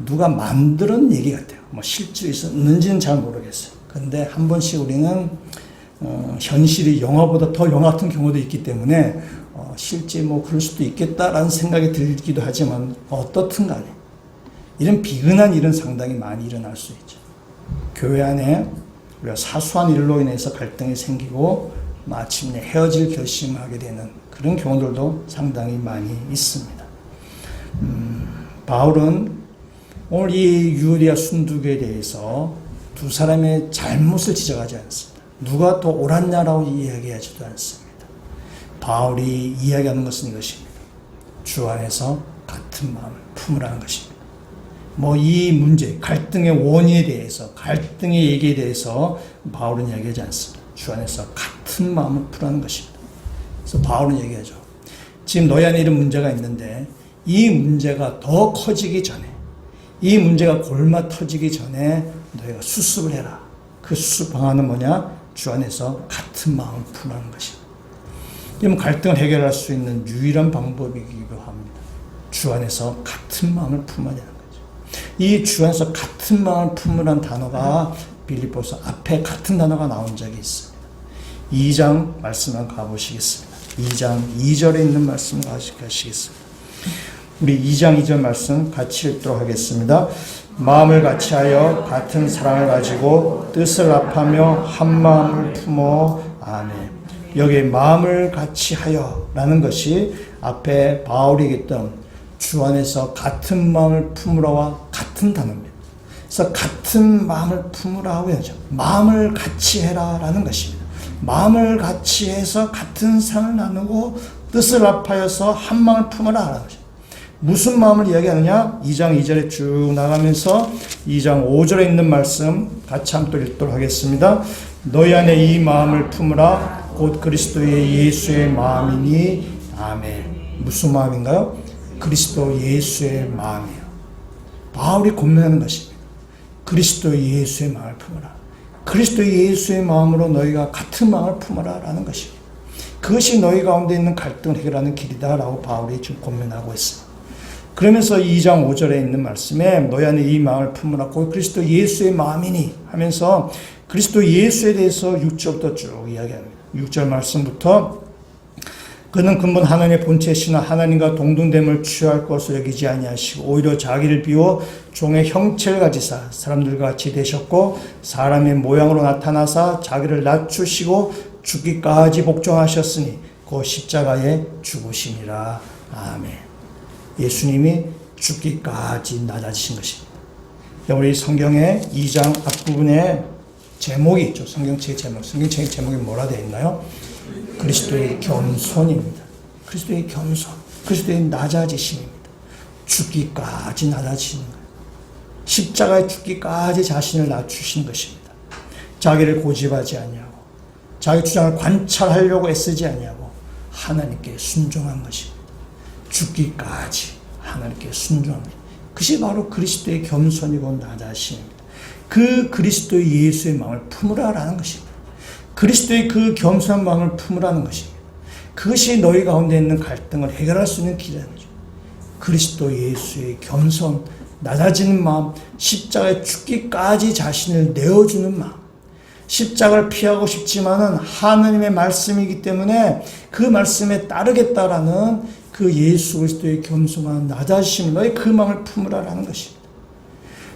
누가 만드는 얘기 같아요. 뭐 실제로 있었는지는 잘 모르겠어요. 근데 한 번씩 우리는 현실이 영화보다 더 영화 같은 경우도 있기 때문에 실제 뭐 그럴 수도 있겠다라는 생각이 들기도 하지만 어떻든 간에 이런 비근한 일은 상당히 많이 일어날 수 있죠. 교회 안에 우리가 사소한 일로 인해서 갈등이 생기고 마침내 헤어질 결심을 하게 되는 그런 경우들도 상당히 많이 있습니다. 바울은 오늘 이 유대와 순두교에 대해서 두 사람의 잘못을 지적하지 않습니다. 누가 더 옳았냐라고 이야기하지도 않습니다. 바울이 이야기하는 것은 이것입니다. 주 안에서 같은 마음을 품으라는 것입니다. 뭐 이 문제, 갈등의 원인에 대해서, 갈등의 얘기에 대해서 바울은 이야기하지 않습니다. 주 안에서 같은 마음을 품으라는 것입니다. 그래서 바울은 얘기하죠. 지금 너희 안에 이런 문제가 있는데 이 문제가 더 커지기 전에, 이 문제가 골마 터지기 전에 너희가 수습을 해라. 그 수습 방안은 뭐냐? 주 안에서 같은 마음을 품으라는 것입니다. 그러면 갈등을 해결할 수 있는 유일한 방법이기도 합니다. 주 안에서 같은 마음을 품어야 되는 거죠. 이 주 안에서 같은 마음을 품으라는 단어가 빌립보서 앞에 같은 단어가 나온 적이 있습니다. 2장 말씀 한번 가보시겠습니다. 2장 2절에 있는 말씀 가시겠습니다. 우리 2장 2절 말씀 같이 읽도록 하겠습니다. 마음을 같이하여 같은 사랑을 가지고 뜻을 합하며 한 마음을 품어 아멘. 여기 마음을 같이하여 라는 것이 앞에 바울이 얘기했던 주 안에서 같은 마음을 품으라와 같은 단어입니다. 그래서 같은 마음을 품으라고 해야죠. 마음을 같이 해라 라는 것입니다. 마음을 같이 해서 같은 사랑을 나누고 뜻을 합하여서 한 마음을 품으라 라는 것입니다. 무슨 마음을 이야기하느냐? 2장 2절에 쭉 나가면서 2장 5절에 있는 말씀 같이 한번 읽도록 하겠습니다. 너희 안에 이 마음을 품으라 곧 그리스도의 예수의 마음이니 아멘. 무슨 마음인가요? 그리스도 예수의 마음이에요. 바울이 권면하는 것입니다. 그리스도 예수의 마음을 품으라. 그리스도 예수의 마음으로 너희가 같은 마음을 품으라 라는 것입니다. 그것이 너희 가운데 있는 갈등을 해결하는 길이다 라고 바울이 지금 권면하고 있습니다. 그러면서 2장 5절에 있는 말씀에 너희 안에 이 마음을 품으라 곧 그리스도 예수의 마음이니 하면서 그리스도 예수에 대해서 6절부터 쭉 이야기합니다. 6절 말씀부터 그는 근본 하나님의 본체시나 하나님과 동등됨을 취할 것을 여기지 아니하시고 오히려 자기를 비워 종의 형체를 가지사 사람들과 같이 되셨고 사람의 모양으로 나타나사 자기를 낮추시고 죽기까지 복종하셨으니 그 십자가에 죽으심이라. 아멘. 예수님이 죽기까지 낮아지신 것입니다. 우리 성경의 2장 앞부분에 제목이 있죠. 성경책의 제목. 성경책의 제목이 뭐라 되어 있나요? 그리스도의 겸손입니다. 그리스도의 겸손. 그리스도의 낮아지심입니다. 죽기까지 낮아지는 거예요. 십자가에 죽기까지 자신을 낮추신 것입니다. 자기를 고집하지 아니하고 자기 주장을 관찰하려고 애쓰지 아니하고 하나님께 순종한 것입니다. 죽기까지 하나님께 순종합니다. 그것이 바로 그리스도의 겸손이고 낮아심입니다. 그 그리스도의 예수의 마음을 품으라라는 것입니다. 그리스도의 그 겸손한 마음을 품으라는 것입니다. 그것이 너희 가운데 있는 갈등을 해결할 수 있는 길이라는 거죠. 그리스도 예수의 겸손, 낮아지는 마음, 십자가에 죽기까지 자신을 내어주는 마음, 십자가를 피하고 싶지만은 하나님의 말씀이기 때문에 그 말씀에 따르겠다라는 그 예수 그리스도의 겸손한 낮아지심, 너희 그 마음을 품으라라는 것입니다.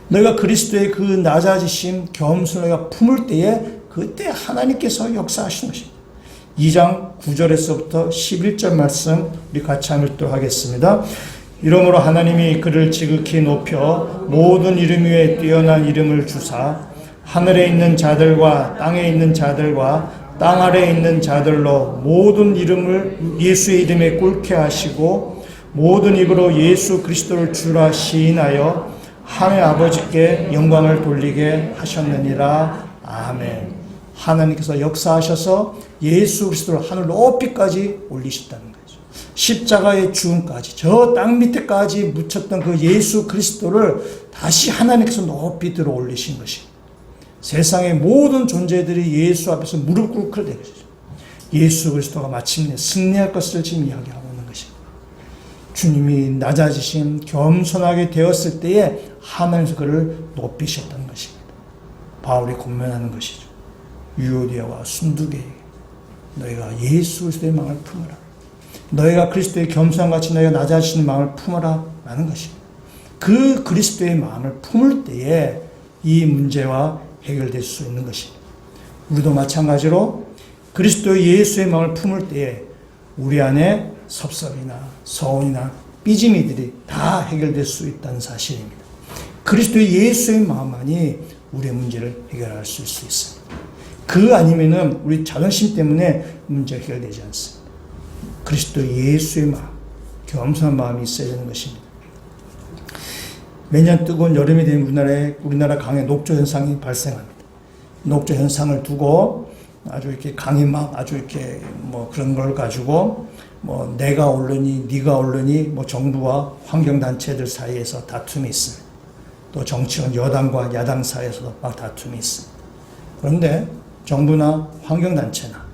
너희가 그리스도의 그 낮아지심, 겸손을 너희가 품을 때에 그때 하나님께서 역사하시는 것입니다. 2장 9절에서부터 11절 말씀 우리 같이 한번 읽도록 하겠습니다. 이러므로 하나님이 그를 지극히 높여 모든 이름 위에 뛰어난 이름을 주사 하늘에 있는 자들과 땅에 있는 자들과 땅 아래에 있는 자들로 모든 이름을 예수의 이름에 꿇게 하시고 모든 입으로 예수 그리스도를 주라 시인하여 하나님 아버지께 영광을 돌리게 하셨느니라. 아멘. 하나님께서 역사하셔서 예수 그리스도를 하늘 높이까지 올리셨다는 거죠. 십자가의 죽음까지 저 땅 밑에까지 묻혔던 그 예수 그리스도를 다시 하나님께서 높이 들어 올리신 것입니다. 세상의 모든 존재들이 예수 앞에서 무릎 꿇게 된 것이죠. 예수 그리스도가 마침내 승리할 것을 지금 이야기하고 있는 것입니다. 주님이 낮아지심, 겸손하게 되었을 때에 하나님께서 그를 높이셨다는 것입니다. 바울이 권면하는 것이죠. 유오디아와 순두계에게 너희가 예수 그리스도의 마음을 품으라. 너희가 그리스도의 겸손같이 너희가 낮아지시는 마음을 품으라 라는 것입니다. 그 그리스도의 마음을 품을 때에 이 문제와 해결될 수 있는 것입니다. 우리도 마찬가지로 그리스도의 예수의 마음을 품을 때에 우리 안에 섭섭이나 서운이나 삐짐이들이 다 해결될 수 있다는 사실입니다. 그리스도의 예수의 마음만이 우리의 문제를 해결할 수 있습니다. 그 아니면은 우리 자존심 때문에 문제가 해결되지 않습니다. 그리스도 예수의 마음, 겸손한 마음이 있어야 되는 것입니다. 매년 뜨거운 여름이 되면 우리나라 강에 녹조 현상이 발생합니다. 녹조 현상을 두고 아주 이렇게 강이 막 아주 이렇게 뭐 그런 걸 가지고 뭐 내가 옳으니 네가 옳으니 뭐 정부와 환경단체들 사이에서 다툼이 있습니다. 또 정치권 여당과 야당 사이에서도 막 다툼이 있습니다. 그런데 정부나 환경단체나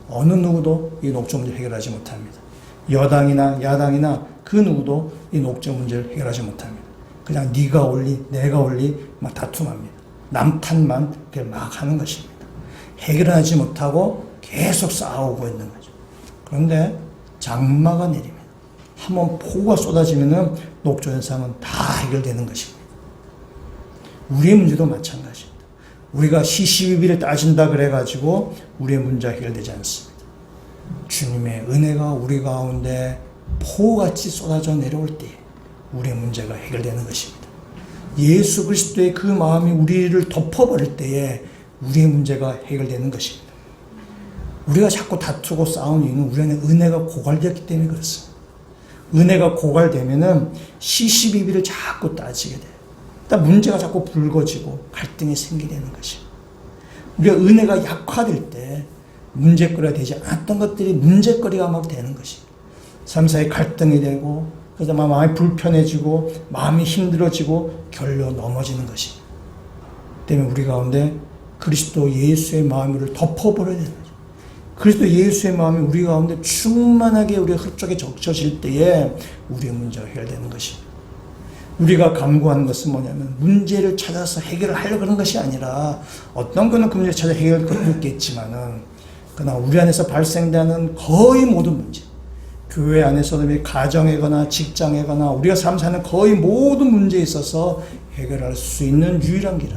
어느 누구도 이 녹조 문제를 해결하지 못합니다. 여당이나 야당이나 그 누구도 이 녹조 문제를 해결하지 못합니다. 그냥 네가 옳니 내가 옳니 막 다툼합니다. 남탓만 막 하는 것입니다. 해결하지 못하고 계속 싸우고 있는 거죠. 그런데 장마가 내리면 한번 폭우가 쏟아지면 녹조 현상은 다 해결되는 것입니다. 우리의 문제도 마찬가지입니다. 우리가 시시비비를 따진다 그래가지고 우리의 문제가 해결되지 않습니다. 주님의 은혜가 우리 가운데 폭우같이 쏟아져 내려올 때 우리의 문제가 해결되는 것입니다. 예수 그리스도의 그 마음이 우리를 덮어버릴 때에 우리의 문제가 해결되는 것입니다. 우리가 자꾸 다투고 싸우는 이유는 우리 안에 은혜가 고갈되었기 때문에 그렇습니다. 은혜가 고갈되면은 시시비비를 자꾸 따지게 돼요. 문제가 자꾸 불거지고 갈등이 생기게 되는 것입니다. 우리가 은혜가 약화될 때 문제거리가 되지 않았던 것들이 문제거리가 막 되는 것입니다. 삶 사이에 갈등이 되고 그래서 마음이 불편해지고 마음이 힘들어지고 결로 넘어지는 것입니다. 때문에 우리 가운데 그리스도 예수의 마음을 덮어버려야 되는 거죠. 그리스도 예수의 마음이 우리 가운데 충만하게 우리의 흡족에 적셔질 때에 우리의 문제가 해결되는 것입니다. 우리가 강구하는 것은 뭐냐면 문제를 찾아서 해결을 하려고 하는 것이 아니라 어떤 거는 그 문제를 찾아 해결할 것도 있겠지만은 그러나 우리 안에서 발생되는 거의 모든 문제, 교회 안에서든 가정이거나 직장이거나 우리가 삶 사는 거의 모든 문제에 있어서 해결할 수 있는 유일한 길은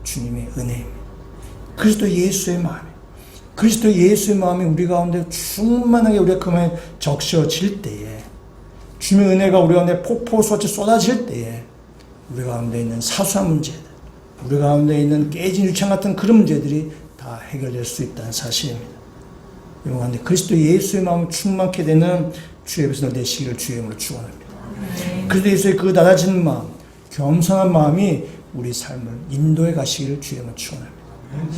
주님의 은혜입니다. 그리스도 예수의 마음이, 그리스도 예수의 마음이 우리 가운데 충만하게 우리가 그 마음에 적셔질 때에 주님의 은혜가 우리 가운데 폭포수같이 쏟아질 때에 우리 가운데 있는 사소한 문제들, 우리 가운데 있는 깨진 유창 같은 그런 문제들이 다 해결될 수 있다는 사실입니다. 영원한데 그리스도 예수의 마음을 충만케 되는 주의 백성들 되시기를 주의 이름으로 축원합니다. 그리스도 예수의 그 낮아진 마음, 겸손한 마음이 우리 삶을 인도해 가시기를 주의 이름으로 축원합니다.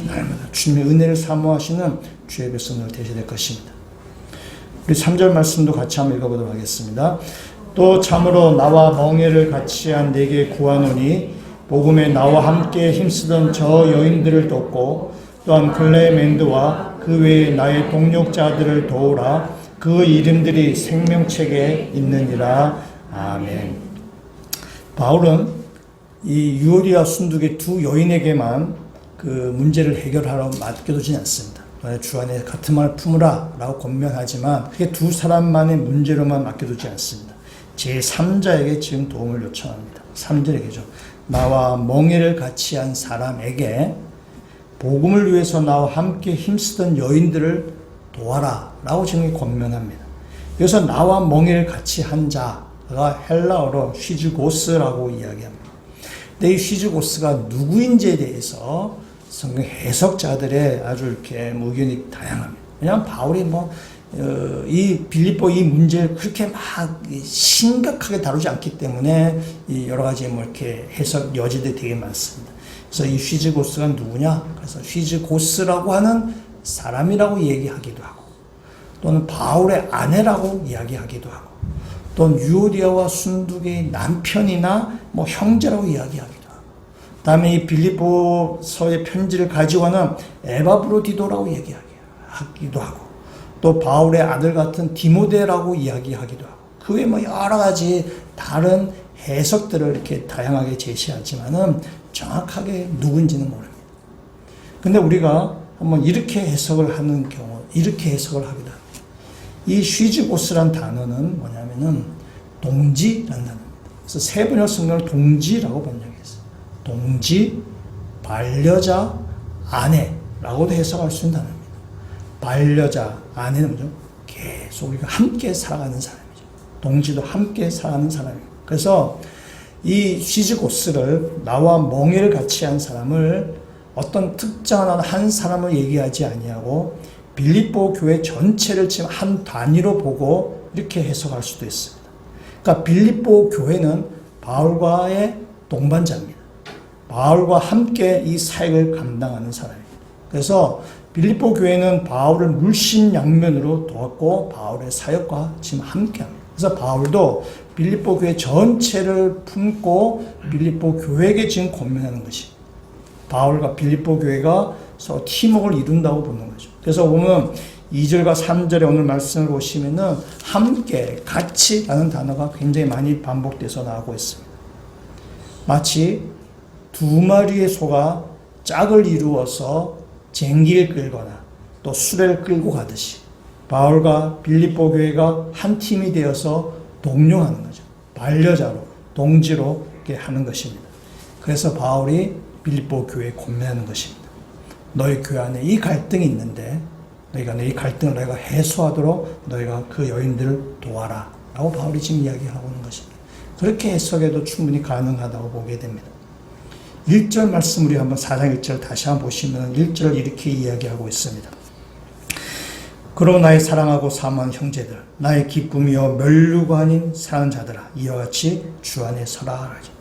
날마다 주님의 은혜를 사모하시는 주의 백성들 되셔야 될 것입니다. 우리 3절 말씀도 같이 한번 읽어보도록 하겠습니다. 또 참으로 나와 멍에를 같이 한 내게 구하노니 복음에 나와 함께 힘쓰던 저 여인들을 돕고 또한 클레멘드와 그 외에 나의 동력자들을 도우라. 그 이름들이 생명책에 있느니라. 아멘. 바울은 이 유오디아 순두계 두 여인에게만 그 문제를 해결하러 맡겨두지 않습니다. 주 안에 같은 말을 품으라 라고 권면하지만 그게 두 사람만의 문제로만 맡겨두지 않습니다. 제3자에게 지금 도움을 요청합니다. 3절에게죠. 나와 멍에를 같이 한 사람에게 복음을 위해서 나와 함께 힘쓰던 여인들을 도와라 라고 지금 권면합니다. 여기서 나와 멍에를 같이 한 자가 헬라어로 휘즈고스라고 이야기합니다. 근데 이 휘즈고스가 누구인지에 대해서 성경 해석자들의 아주 이렇게 의견이 다양합니다. 왜냐하면 바울이 이 빌립보 이 문제를 그렇게 막 심각하게 다루지 않기 때문에 이 여러 가지 이렇게 해석 여지들이 되게 많습니다. 그래서 이 휘즈고스가 누구냐? 그래서 휘즈고스라고 하는 사람이라고 얘기하기도 하고, 또는 바울의 아내라고 이야기하기도 하고, 또는 유오디아와 순두계의 남편이나 형제라고 이야기하기도 하고, 다음에 이 빌립보서의 편지를 가지고 하는 에바브로디도라고 얘기하기도 하고, 또 바울의 아들 같은 디모데라고 이야기하기도 하고, 그 외에 여러 가지 다른 해석들을 이렇게 다양하게 제시하지만은 정확하게 누군지는 모릅니다. 근데 우리가 한번 이렇게 해석을 하는 경우, 이렇게 해석을 하기도 합니다. 이 휘즈고스란 단어는 뭐냐면은 동지라는 단어입니다. 그래서 세 번역 성경을 동지라고 번역했어요. 동지, 반려자, 아내라고도 해석할 수 있는 단어입니다. 반려자, 아내는 뭐죠? 계속 우리가 함께 살아가는 사람이죠. 동지도 함께 살아가는 사람입니다. 그래서 이 휘즈고스를 나와 멍에를 같이 한 사람을 어떤 특정한 한 사람을 얘기하지 아니하고 빌립보 교회 전체를 지금 한 단위로 보고 이렇게 해석할 수도 있습니다. 그러니까 빌립보 교회는 바울과의 동반자입니다. 바울과 함께 이 사역을 감당하는 사람입니다. 그래서 빌립보 교회는 바울을 물심양면으로 도왔고 바울의 사역과 지금 함께합니다. 그래서 바울도 빌립보 교회 전체를 품고 빌립보 교회에게 지금 권면하는 것이 바울과 빌립보 교회가 서로 팀워크를 이룬다고 보는 거죠. 그래서 보면 2절과 3절의 오늘 말씀을 보시면은 함께, 같이라는 단어가 굉장히 많이 반복돼서 나오고 있습니다. 마치 두 마리의 소가 짝을 이루어서 쟁기를 끌거나 또 수레를 끌고 가듯이 바울과 빌립보 교회가 한 팀이 되어서 동료하는 거죠. 반려자로, 동지로 이렇게 하는 것입니다. 그래서 바울이 빌립보 교회에 권면하는 것입니다. 너희 교회 안에 이 갈등이 있는데 너희가 이 갈등을 너희가 해소하도록 너희가 그 여인들을 도와라 라고 바울이 지금 이야기하고 있는 것입니다. 그렇게 해석해도 충분히 가능하다고 보게 됩니다. 1절 말씀 우리 한번 4장 1절 다시 한번 보시면 1절을 이렇게 이야기하고 있습니다. 그러므로 나의 사랑하고 사모하는 형제들, 나의 기쁨이요 멸류가 아닌 사랑하는 자들아, 이와 같이 주 안에 서라 하죠.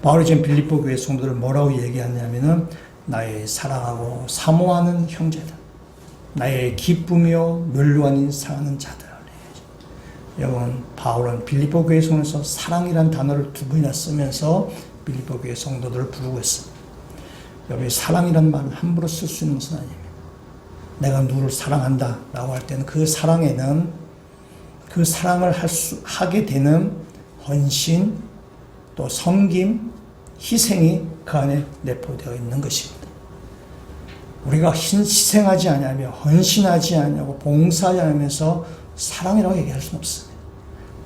바울이 지금 빌립보 교회 성도들 뭐라고 얘기하냐면은 나의 사랑하고 사모하는 형제들, 나의 기쁨이요 멸류 아닌 사랑하는 자들. 여러분, 바울은 빌립보 교회 성도에서 사랑이라는 단어를 두 번이나 쓰면서 빌립보 교회 성도들을 부르고 있습니다. 여러분, 사랑이라는 말은 함부로 쓸 수 있는 것은 아닙니다. 내가 누구를 사랑한다 라고 할 때는 그 사랑에는 그 사랑을 하게 되는 헌신, 또 섬김, 희생이 그 안에 내포되어 있는 것입니다. 우리가 희생하지 않으며 헌신하지 않냐고 봉사하지 않으면서 사랑이라고 얘기할 수는 없습니다.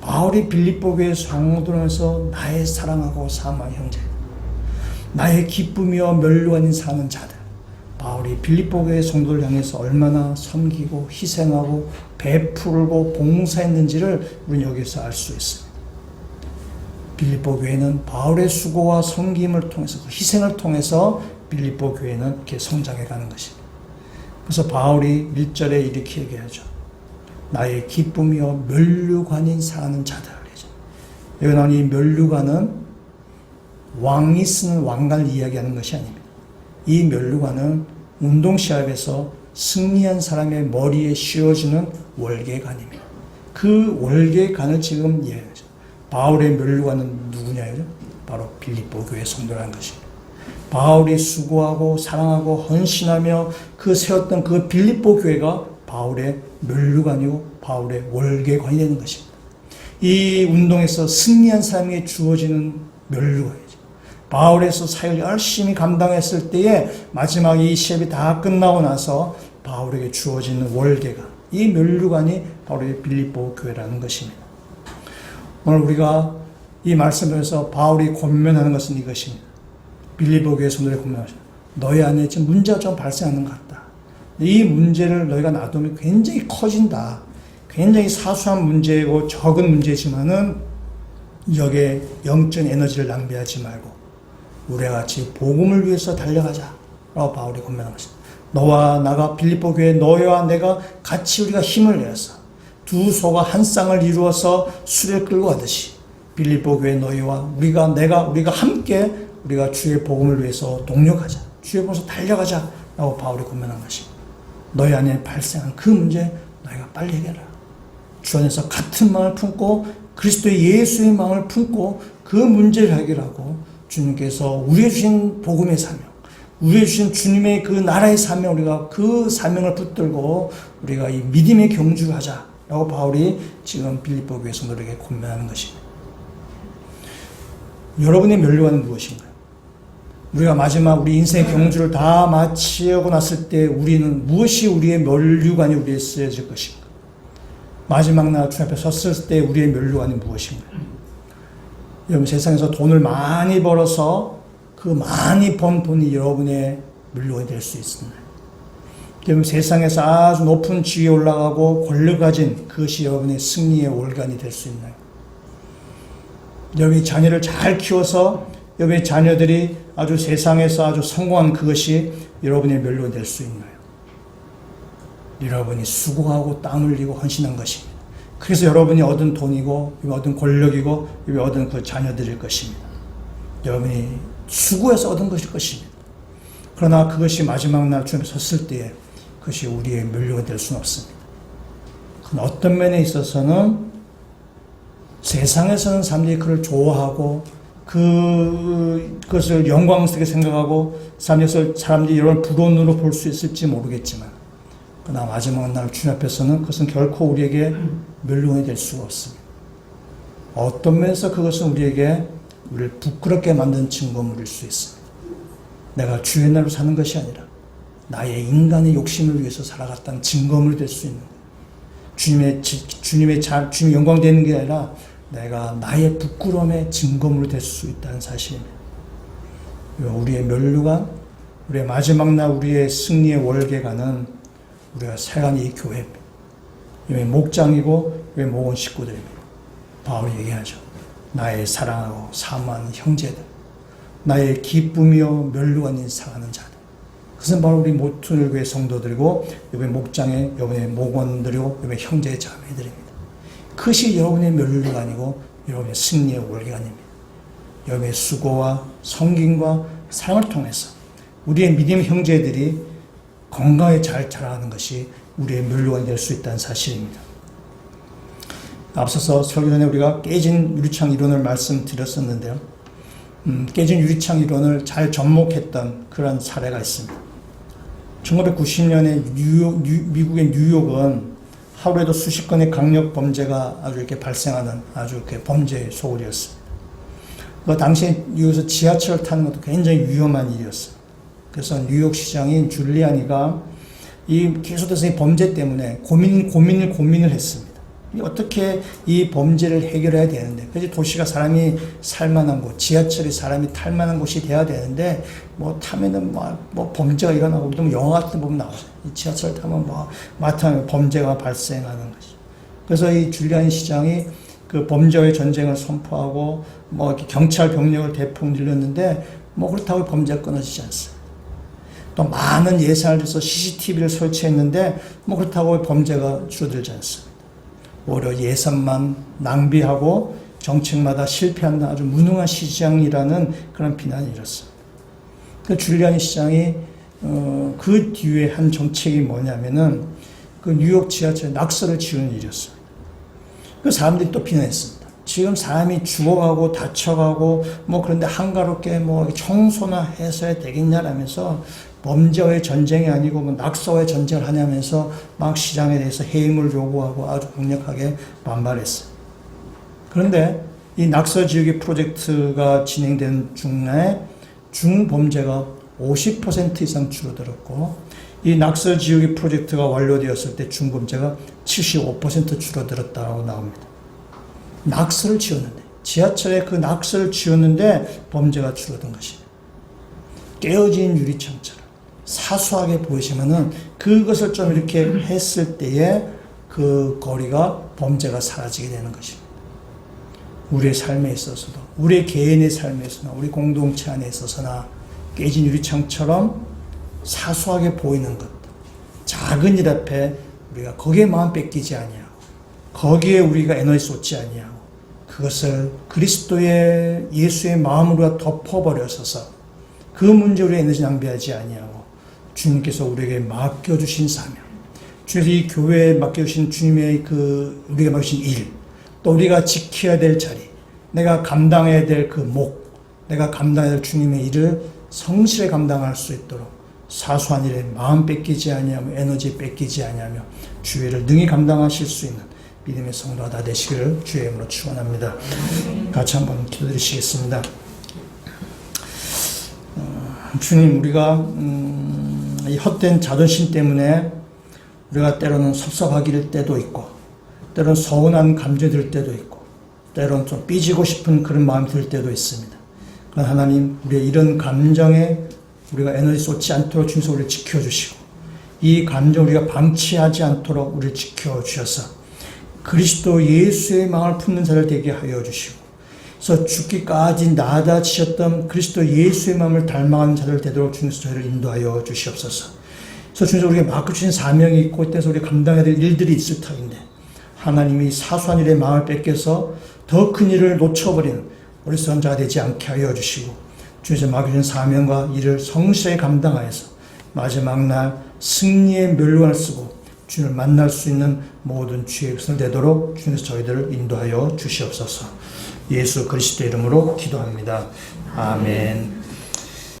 바울이 빌립보 교회 성도들에서 나의 사랑하고 사모하는 형제, 나의 기쁨이요 멸류 아닌 사는 자들, 바울이 빌립보 교회 성도를 향해서 얼마나 섬기고 희생하고 베풀고 봉사했는지를 우리는 여기서 알 수 있습니다. 빌립보 교회는 바울의 수고와 섬김을 통해서 그 희생을 통해서 빌립보 교회는 이렇게 성장해 가는 것입니다. 그래서 바울이 1절에 이렇게 얘기하죠. 나의 기쁨이요 면류관인 사랑하는 자들. 여기 나온 이 면류관은 왕이 쓰는 왕관을 이야기하는 것이 아닙니다. 이 면류관은 운동시합에서 승리한 사람의 머리에 씌워지는 월계관입니다. 그 월계관을 지금 이야기하죠. 바울의 면류관은 누구냐요? 바로 빌립보 교회 성도라는 것입니다. 바울이 수고하고 사랑하고 헌신하며 그 세웠던 그 빌립보 교회가 바울의 면류관이고 바울의 월계관이 되는 것입니다. 이 운동에서 승리한 사람에게 주어지는 면류관이죠. 바울에서 사역을 열심히 감당했을 때에 마지막 이 시합이 다 끝나고 나서 바울에게 주어지는 월계관, 이 면류관이 바로 빌립보 교회라는 것입니다. 오늘 우리가 이 말씀에서 바울이 권면하는 것은 이것입니다. 빌립보 교회 성도들이 권면하십니다. 너희 안에 지금 문제가 좀 발생하는 것 같다. 이 문제를 너희가 놔두면 굉장히 커진다. 굉장히 사소한 문제고 적은 문제지만은 여기에 영적 에너지를 낭비하지 말고 우리와 같이 복음을 위해서 달려가자 라고 바울이 권면하고 있습니다. 너와 나가 빌립보 교회 너희와 내가 같이 우리가 힘을 내어서 두 소가 한 쌍을 이루어서 수레를 끌고 가듯이 빌립보 교회 너희와 우리가 함께 우리가 주의 복음을 위해서 동력하자. 주의 복음에서 달려가자 라고 바울이 권면한 것입니다. 너희 안에 발생한 그 문제 너희가 빨리 해결하라. 주 안에서 같은 마음을 품고 그리스도의 예수의 마음을 품고 그 문제를 해결하고 주님께서 우리에게 주신 복음의 사명, 우리에게 주신 주님의 그 나라의 사명, 우리가 그 사명을 붙들고 우리가 이 믿음의 경주를 하자라고 바울이 지금 빌립보 교회 성도들에게 권면하는 것입니다. 여러분의 면류관은 무엇인가요? 우리가 마지막 우리 인생의 경주를 다 마치고 났을 때 우리는 무엇이 우리의 면류관이 우리에 쓰여질 것인가? 마지막 날 주님 앞에 섰을 때 우리의 면류관이 무엇인가요? 여러분 세상에서 돈을 많이 벌어서 그 많이 번 돈이 여러분의 면류관이 될 수 있습니다. 여러분 세상에서 아주 높은 지위에 올라가고 권력을 가진 그것이 여러분의 승리의 월간이 될 수 있나요? 여러분이 자녀를 잘 키워서 여러분의 자녀들이 아주 세상에서 아주 성공한 그것이 여러분의 면류관이 될 수 있나요? 여러분이 수고하고 땀 흘리고 헌신한 것입니다. 그래서 여러분이 얻은 돈이고 얻은 권력이고 얻은 그 자녀들일 것입니다. 여러분이 수고해서 얻은 것일 것입니다. 그러나 그것이 마지막 날 주님에 섰을 때에 그것이 우리의 면류관이 될 수는 없습니다. 그러나 어떤 면에 있어서는 세상에서는 사람들이 그를 좋아하고 그것을 영광스럽게 생각하고 사람들이 여러분 부러운 눈으로 볼 수 있을지 모르겠지만 그러나 마지막 날 주님 앞에서는 그것은 결코 우리에게 면류관이 될 수가 없습니다. 어떤 면에서 그것은 우리에게 우리를 부끄럽게 만든 증거물일 수 있습니다. 내가 주의 날로 사는 것이 아니라 나의 인간의 욕심을 위해서 살아갔다는 증거물이 될 수 있는 주님의 영광 되는 게 아니라 내가 나의 부끄러움의 증거물이 될 수 있다는 사실입니다. 우리의 면류관, 우리의 마지막 날 우리의 승리의 월계관은 우리가 살아가는 이 교회입니다. 이 목장이고 이 모건 식구들입니다. 바울이 얘기하죠. 나의 사랑하고 사모하는 형제들, 나의 기쁨이요 면류관인 사랑하는 자들. 그것은 바로 우리 모퉁이 교회 성도들이고 여기 목장의 여러분의 목원들이고 여러분의 형제 자매들입니다. 그것이 여러분의 면류관이고 여러분의 승리의 월계관입니다. 여러분의 수고와 섬김과 사랑을 통해서 우리의 믿음 형제들이 건강하게 잘 자라가는 것이 우리의 면류관이 될 수 있다는 사실입니다. 앞서서 설교 전에 우리가 깨진 유리창 이론을 말씀드렸었는데요. 깨진 유리창 이론을 잘 접목했던 그런 사례가 있습니다. 1990년에 미국의 뉴욕은 하루에도 수십 건의 강력 범죄가 아주 이렇게 발생하는 아주 이렇게 범죄의 소굴이었습니다. 그 당시에 뉴욕에서 지하철을 타는 것도 굉장히 위험한 일이었어요. 그래서 뉴욕 시장인 줄리아니가 이 계속해서 이 범죄 때문에 고민을 했습니다. 어떻게 이 범죄를 해결해야 되는데, 그래서 도시가 사람이 살만한 곳, 지하철이 사람이 탈만한 곳이 돼야 되는데, 뭐 타면은 뭐 범죄가 일어나고, 또 영화 같은 거 보면 나오죠. 이 지하철 타면 마땅한 범죄가 발생하는 거죠. 그래서 이 줄리아니 시장이 그 범죄의 전쟁을 선포하고 뭐 이렇게 경찰 병력을 대폭 늘렸는데 뭐 그렇다고 범죄가 끊어지지 않습니다. 또 많은 예산을 들여서 CCTV를 설치했는데 뭐 그렇다고 범죄가 줄어들지 않습니다. 오히려 예산만 낭비하고 정책마다 실패한다, 아주 무능한 시장이라는 그런 비난이 일었습니다. 그 줄리아니 시장이 그 뒤에 한 정책이 뭐냐면은 그 뉴욕 지하철에 낙서를 지우는 일이었어요. 그 사람들이 또 비난했습니다. 지금 사람이 죽어가고 다쳐가고 뭐 그런데 한가롭게 뭐 청소나 해서야 되겠냐라면서 범죄의 전쟁이 아니고 뭐 낙서의 전쟁을 하냐면서 막 시장에 대해서 해임을 요구하고 아주 강력하게 반발했어요. 그런데 이 낙서 지우기 프로젝트가 진행된 중에 중범죄가 50% 이상 줄어들었고 이 낙서 지우기 프로젝트가 완료되었을 때 중범죄가 75% 줄어들었다고 나옵니다. 낙서를 지웠는데, 지하철에 그 낙서를 지웠는데 범죄가 줄어든 것입니다. 깨어진 유리창처럼 사소하게 보이지만은 그것을 좀 이렇게 했을 때에 그 거리가 범죄가 사라지게 되는 것입니다. 우리의 삶에 있어서도, 우리의 개인의 삶에 있어서나, 우리 공동체 안에 있어서나 깨진 유리창처럼 사소하게 보이는 것, 작은 일 앞에 우리가 거기에 마음 뺏기지 아니하고 거기에 우리가 에너지 쏟지 아니하고 그것을 그리스도의 예수의 마음으로 덮어버려서서 그 문제 우리 에너지 낭비하지 아니하고 주님께서 우리에게 맡겨주신 사명, 주님께서 이 교회에 맡겨주신 주님의 그 우리에게 맡겨주신 일, 또 우리가 지켜야 될 자리, 내가 감당해야 될 그 목, 내가 감당해야 될 주님의 일을 성실히 감당할 수 있도록 사소한 일에 마음 뺏기지 아니하며 에너지 뺏기지 아니하며 주의를 능히 감당하실 수 있는 믿음의 성도가 다 되시기를 주의 이름으로 축원합니다. 같이 한번 기도드리시겠습니다. 주님, 우리가 이 헛된 자존심 때문에 우리가 때로는 섭섭하길 때도 있고 때로는 서운한 감정이 들 때도 있고 때로는 좀 삐지고 싶은 그런 마음이 들 때도 있습니다. 그러나 하나님, 우리의 이런 감정에 우리가 에너지 쏟지 않도록 주님께서 우리를 지켜주시고 이 감정 우리가 방치하지 않도록 우리를 지켜주셔서 그리스도 예수의 마음을 품는 자를 되게 하여 주시고 그래서 죽기까지 나아지셨던 그리스도 예수의 마음을 닮아가는 자를 되도록 주님께서 저희를 인도하여 주시옵소서. 그래서 주님께서 우리에게 맡겨주신 사명이 있고 그때서 우리가 감당해야 될 일들이 있을 터인데 하나님이 사소한 일에 마음을 뺏겨서 더 큰 일을 놓쳐버리는 우리 선자가 되지 않게 하여 주시고 주님께서 맡겨주신 사명과 일을 성실히 감당하여서 마지막 날 승리의 멸관을 쓰고 주님을 만날 수 있는 모든 주의 백성을 되도록 주님께서 저희들을 인도하여 주시옵소서. 예수 그리스도 이름으로 기도합니다. 아멘.